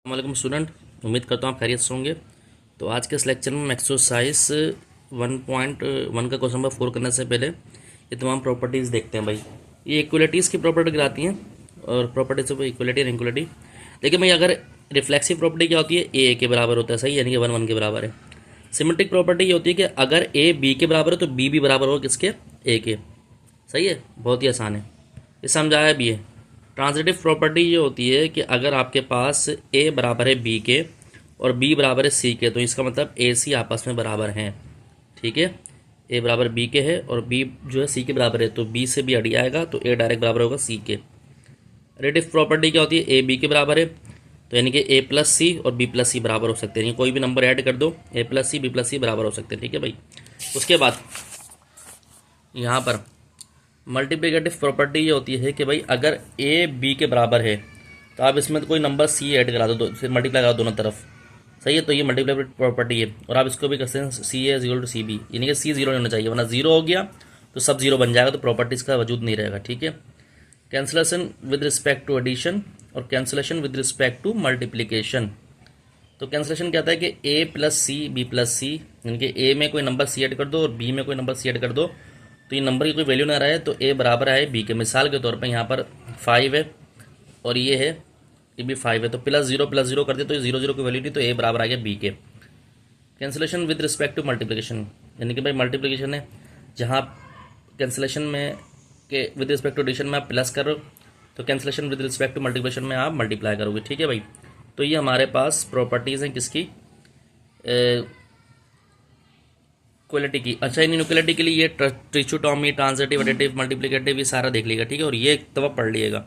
वालेकुम स्टूडेंट, उम्मीद करता हूँ आप खैरियत से होंगे। तो आज के इस लेक्चर में हम एक्सरसाइज 1.1 का क्वेश्चन नंबर 4 करने से पहले ये तमाम प्रॉपर्टीज़ देखते हैं भाई। ये इक्वलिटीज़ की प्रॉपर्टी गिराती हैं और प्रॉपर्टी से इक्वलिटी और इक्वलिटी। लेकिन भाई अगर रिफ्लेक्सिव प्रॉपर्टी क्या होती है, ए के बराबर होता है, सही, यानी कि 1 1 के बराबर है। सिमेट्रिक प्रॉपर्टी ये होती है कि अगर ए बी के बराबर है तो बी भी बराबर होगा किसके, ए के। सही है, बहुत ही आसान है, ये समझाया भी है। ट्रांजिटिव प्रॉपर्टी ये होती है कि अगर आपके पास ए बराबर है बी के और बी बराबर है सी के, तो इसका मतलब ए सी आपस में बराबर हैं। ठीक है, ए बराबर बी के है और बी जो है सी के बराबर है, तो बी से बी हट जाएगा तो ए डायरेक्ट बराबर होगा सी के। रेडिव प्रॉपर्टी क्या होती है, ए बी के बराबर है तो यानी कि ए प्लस सी और बी प्लस सी बराबर हो सकते हैं, यानी कोई भी नंबर ऐड कर दो, ए प्लस सी बी प्लस सी बराबर हो सकते हैं। ठीक है भाई, उसके बाद यहाँ पर मल्टीप्लिकेटिव प्रॉपर्टी ये होती है कि भाई अगर ए बी के बराबर है तो आप इसमें तो कोई नंबर सी ऐड करा दो, मल्टीप्लाई करा दो दोनों तरफ। सही है, तो ये मल्टीप्लिकेटिव प्रॉपर्टी है। और आप इसको भी करते हैं सी ए इक्वल टू सी बी, यानी कि सी जीरो होना चाहिए, वरना जीरो हो गया तो सब जीरो बन जाएगा, तो प्रॉपर्टीज़ का वजूद नहीं रहेगा। ठीक है, cancellation with respect to addition और cancellation with respect to multiplication. तो कैंसलेशन क्या होता है कि A plus C B plus C, यानी कि ए में कोई नंबर सी ऐड कर दो और बी में कोई नंबर सी ऐड कर दो, तो ये नंबर की कोई वैल्यू ना रहे तो ए बराबर आए बी के। मिसाल के तौर पर यहाँ पर 5 है और ये है, ये भी 5 है, तो प्लस जीरो कर दे तो ये 0 0 की वैल्यू नहीं, तो ए बराबर आ गया बी के। Cancellation with respect to multiplication, यानी कि भाई मल्टीप्लिकेशन है जहाँ कैंसलेशन में के विद रिस्पेक्ट टू एडिशन में आप प्लस करो, तो cancellation with respect to multiplication में आप मल्टीप्लाई करोगे। ठीक है भाई, तो ये हमारे पास प्रॉपर्टीज़ हैं किसकी, इक्वलिटी की। अच्छा, इन इक्वलिटी के लिए ये ट्रिचोटॉमी, ट्रांजिटिव, एडिटिव, मल्टीप्लिकेटिव, ये सारा देख लीजिएगा। ठीक है, और ये एक दफ़ा पढ़ लीजिएगा।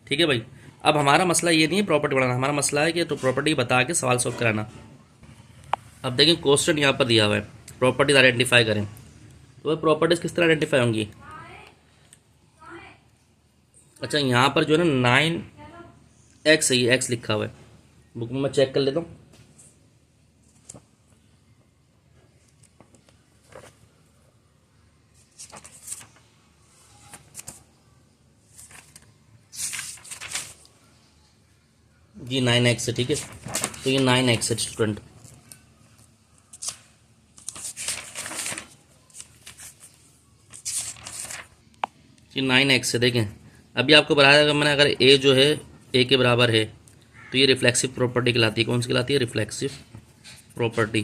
ठीक है भाई, अब हमारा मसला ये नहीं है प्रॉपर्टी बनाना, हमारा मसला है कि तो प्रॉपर्टी बता के सवाल सॉल्व कराना। अब देखिए क्वेश्चन यहाँ पर दिया हुआ है, प्रॉपर्टीज आइडेंटिफाई करें। तो वह प्रॉपर्टीज किस तरह आइडेंटिफाई होंगी। अच्छा, यहाँ पर जो है ना 9x है, ये x लिखा हुआ है, बुक में मैं चेक कर लेता हूँ। जी 9x है, ठीक है, तो ये 9x है स्टूडेंट। ये 9x है, देखें अभी आपको बताया मैंने, अगर a जो है a के बराबर है तो ये रिफ्लेक्सिव प्रॉपर्टी कहलाती है। कौन सी कहलाती है, रिफ्लेक्सिव प्रॉपर्टी।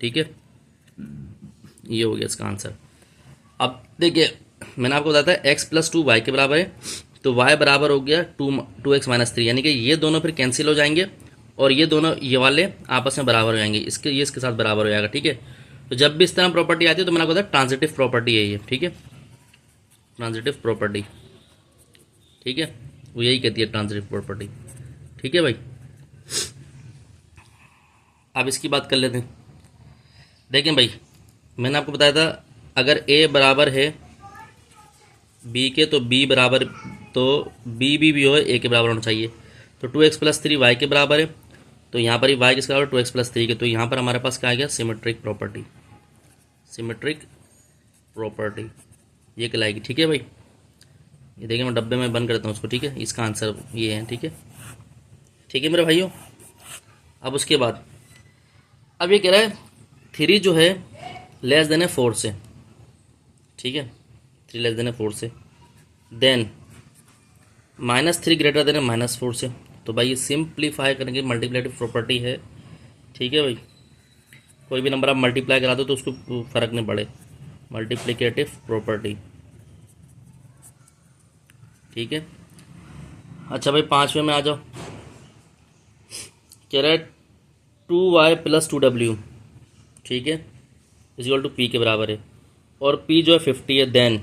ठीक है, ये हो गया इसका आंसर। अब देखिए मैंने आपको बताया था x प्लस 2 y के बराबर है, तो y बराबर हो गया 2x माइनस 3, यानी कि ये दोनों फिर कैंसिल हो जाएंगे और ये दोनों ये वाले आपस में बराबर हो जाएंगे, इसके ये इसके साथ बराबर हो जाएगा। ठीक है, तो जब भी इस तरह प्रॉपर्टी आती है तो मैंने आपको बताया ट्रांजिटिव प्रॉपर्टी है ये। ठीक है, ट्रांजिटिव प्रॉपर्टी, ठीक है, वो यही कहती है ट्रांजिटिव प्रॉपर्टी। ठीक है भाई, अब इसकी बात कर लेते हैं। देखें भाई, मैंने आपको बताया था अगर a बराबर है b के तो b बराबर, तो b भी हो a के बराबर होना चाहिए। तो 2x प्लस 3 y के बराबर है, तो यहाँ पर ही y किसके बराबर, 2x प्लस 3 के, तो यहाँ पर हमारे पास क्या आ गया, सिमेट्रिक प्रॉपर्टी। सिमेट्रिक प्रॉपर्टी ये कहलाएगी। ठीक है भाई, ये देखिए मैं डब्बे में बंद करता हूँ उसको। ठीक है, इसका आंसर ये है। ठीक है, ठीक है मेरे भाइयों। अब उसके बाद अब ये कह रहा है 3 जो है लेस देन है 4 से। ठीक है, 3 लेस देन है 4 से, देन -3 ग्रेटर देन है -4 से। तो भाई ये सिंप्लीफाई करेंगे, मल्टीप्लिकेटिव प्रॉपर्टी है। ठीक है भाई, कोई भी नंबर आप मल्टीप्लाई करा दो तो उसको फ़र्क नहीं पड़े, मल्टीप्लिकेटिव प्रॉपर्टी। ठीक है, अच्छा भाई 5वें में आ जाओ। कह रहा है 2y प्लस 2w, ठीक है, इक्वल टू p के बराबर है, और p जो है 50 है, देन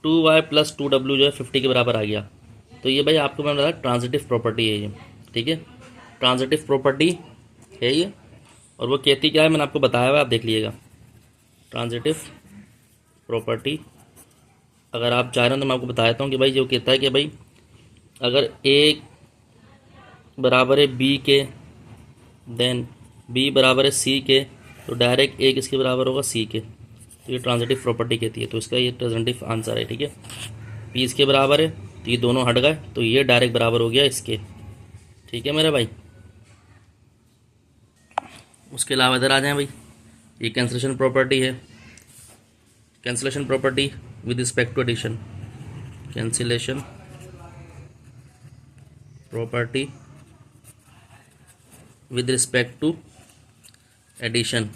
2y प्लस 2w जो है 50 के बराबर आ गया। तो ये भाई आपको मैंने बताया ट्रांजिटिव प्रॉपर्टी है ये। ठीक है, ट्रांजिटिव प्रॉपर्टी है ये, और वो कहती क्या है मैंने आपको बताया हुआ, आप देख लीजिएगा। ट्रांजिटिव प्रॉपर्टी अगर आप चाह रहे हो तो मैं आपको बताता हूँ कि भाई जो कहता है कि भाई अगर a बराबर है b के, देन b बराबर है c के, तो डायरेक्ट a किसके बराबर होगा, c के। तो ये ट्रांजिटिव प्रॉपर्टी कहती है, तो इसका ये ट्रांजिटिव आंसर है। ठीक है, p इसके बराबर है तो ये दोनों हट गए, तो ये डायरेक्ट बराबर हो गया इसके। ठीक है मेरे भाई, उसके अलावा इधर आ जाएं भाई, ये कैंसलेशन प्रॉपर्टी है, cancellation property with respect to addition, cancellation property with respect to addition.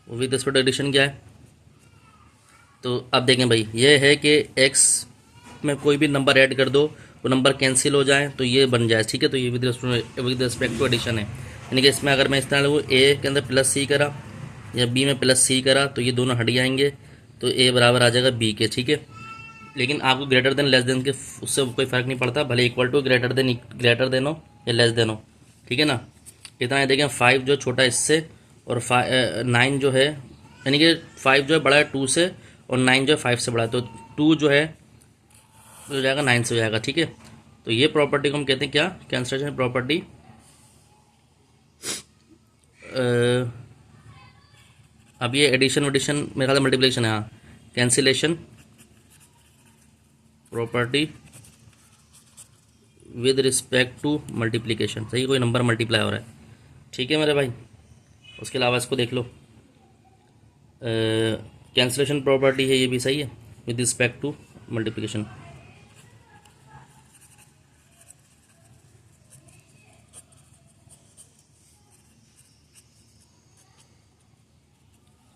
With respect to addition क्या है? तो अब देखें भाई, ये है कि x में कोई भी नंबर ऐड कर दो, वो नंबर कैंसिल हो जाए तो ये बन जाए, ठीक है। तो ये विद रिस्पेक्ट टू एडिशन है, यानी कि इसमें अगर मैं इस तरह लगूँ a के अंदर प्लस c करा या b में प्लस c करा तो ये दोनों हट जाएंगे, तो a बराबर आ जाएगा b के, ठीक है। लेकिन आपको ग्रेटर देन लेस देन के उससे कोई फ़र्क नहीं पड़ता, भले इक्वल टू ग्रेटर देन हो या लेस देन हो, ठीक है ना। इतना है, देखें 5 जो छोटा इससे और 9 जो है, यानी कि 5 जो है बड़ा है 2 से और 9 जो है 5 से बड़ा है, तो 2 जो है हो जाएगा 9 से हो जाएगा, ठीक है। तो ये प्रॉपर्टी को हम कहते हैं क्या? Cancellation property. अब ये एडिशन मेरे ख्याल से मल्टीप्लिकेशन है, हाँ, cancellation property with respect to multiplication, सही, कोई नंबर मल्टीप्लाई हो रहा है, ठीक है मेरे भाई। उसके अलावा इसको देख लो, कैंसलेशन प्रॉपर्टी है, ये भी सही है, विद रिस्पेक्ट टू मल्टीप्लिकेशन।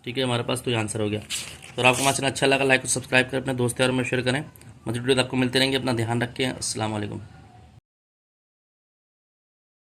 ठीक है, हमारे पास तो ये आंसर हो गया। तो आपको हमारा चैनल अच्छा लगा, लाइक और सब्सक्राइब करें, अपने दोस्त यारों में शेयर करें। मज़ीद वीडियो आपको मिलते रहेंगे, अपना ध्यान रखें। अस्सलाम वालेकुम।